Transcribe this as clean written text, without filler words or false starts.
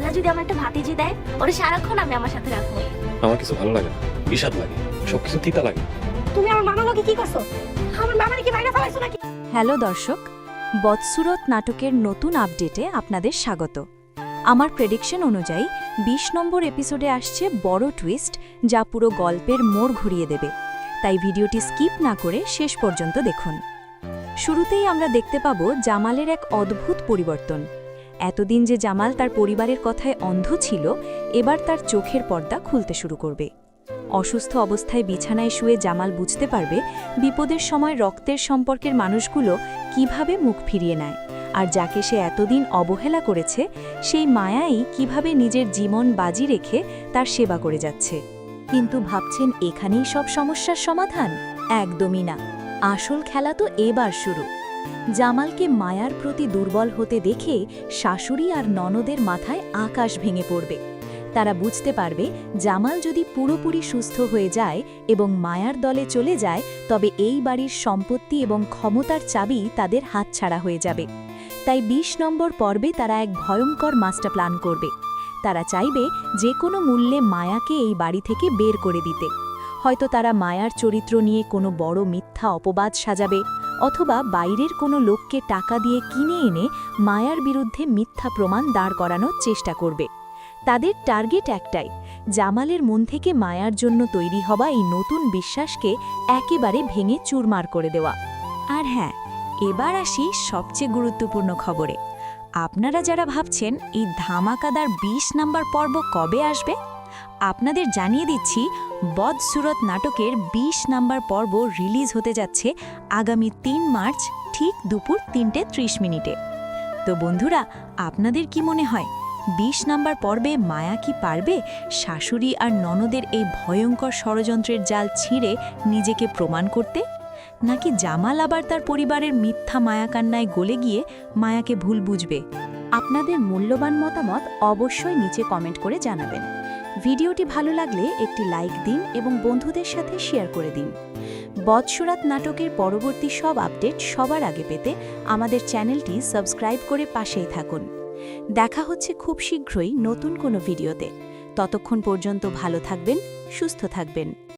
আল্লাহ যদি আমার একটা ভাতিজি দেয়, ওরে সারাক্ষণ আমি আমার সাথে রাখবো। আমার কিছু ভালো লাগে না, বিষাদ লাগে, সবকিছু তিতা লাগে। তুমি আমার মামা লোকে কি করছো? আমার মামারে কি বাইরে ফেলাইছো নাকি? হ্যালো দর্শক, বদসুরত নাটকের নতুন আপডেটে আপনাদের স্বাগত। আমার প্রেডিকশন অনুযায়ী ২০ নম্বর এপিসোডে আসছে বড় টুইস্ট, যা পুরো গল্পের মোড় ঘুরিয়ে দেবে। তাই ভিডিওটি স্কিপ না করে শেষ পর্যন্ত দেখুন। শুরুতেই আমরা দেখতে পাব জামালের এক অদ্ভুত পরিবর্তন। এতদিন যে জামাল তার পরিবারের কথায় অন্ধ ছিল, এবার তার চোখের পর্দা খুলতে শুরু করবে। অসুস্থ অবস্থায় বিছানায় শুয়ে জামাল বুঝতে পারবে বিপদের সময় রক্তের সম্পর্কের মানুষগুলো কিভাবে মুখ ফিরিয়ে নেয়, আর যাকে সে এতদিন অবহেলা করেছে সেই মায়াই কিভাবে নিজের জীবন বাজি রেখে তার সেবা করে যাচ্ছে। কিন্তু ভাবছেন এখানেই সব সমস্যার সমাধান? একদমই না। আসল খেলা তো এবার শুরু। জামালকে মায়ার প্রতি দুর্বল হতে দেখে শাশুড়ি আর ননদের মাথায় আকাশ ভেঙে পড়বে। তারা বুঝতে পারবে জামাল যদি পুরোপুরি সুস্থ হয়ে যায় এবং মায়ার দলে চলে যায়, তবে এই বাড়ির সম্পত্তি এবং ক্ষমতার চাবি তাদের হাতছাড়া হয়ে যাবে। তাই ২০ নম্বর পর্বে তারা এক ভয়ঙ্কর মাস্টার প্ল্যান করবে। তারা চাইবে যে কোনো মূল্যে মায়াকে এই বাড়ি থেকে বের করে দিতে। হয়তো তারা মায়ার চরিত্র নিয়ে কোনো বড় মিথ্যা অপবাদ সাজাবে, অথবা বাইরের কোনো লোককে টাকা দিয়ে কিনে এনে মায়ার বিরুদ্ধে মিথ্যা প্রমাণ দাঁড় করানোর চেষ্টা করবে। তাদের টার্গেট একটাই, জামালের মন থেকে মায়ার জন্য তৈরি হওয়া এই নতুন বিশ্বাসকে একেবারে ভেঙে চুরমার করে দেওয়া। আর হ্যাঁ, এবার আসি সবচেয়ে গুরুত্বপূর্ণ খবরে। আপনারা যারা ভাবছেন এই ধামাকাদার ২০ নম্বর পর্ব কবে আসবে, আপনাদের জানিয়ে দিচ্ছি বদসুরত নাটকের ২০ নম্বর পর্ব রিলিজ হতে যাচ্ছে আগামী ৩ মার্চ ঠিক দুপুর ৩:৩০। তো বন্ধুরা, আপনাদের কি মনে হয় ২০ নম্বর পর্বে মায়া কি পারবে শাশুড়ি আর ননদের এই ভয়ঙ্কর ষড়যন্ত্রের জাল ছিঁড়ে নিজেকে প্রমাণ করতে, নাকি জামাল আবার তার পরিবারের মিথ্যা মায়াকান্নায় গলে গিয়ে মায়াকে ভুল বুঝবে? আপনাদের মূল্যবান মতামত অবশ্যই নিচে কমেন্ট করে জানাবেন। ভিডিওটি ভালো লাগলে একটি লাইক দিন এবং বন্ধুদের সাথে শেয়ার করে দিন। বদসুরত নাটকের পরবর্তী সব আপডেট সবার আগে পেতে আমাদের চ্যানেলটি সাবস্ক্রাইব করে পাশেই থাকুন। দেখা হচ্ছে খুব শীঘ্রই নতুন কোনো ভিডিওতে। ততক্ষণ পর্যন্ত ভালো থাকবেন, সুস্থ থাকবেন।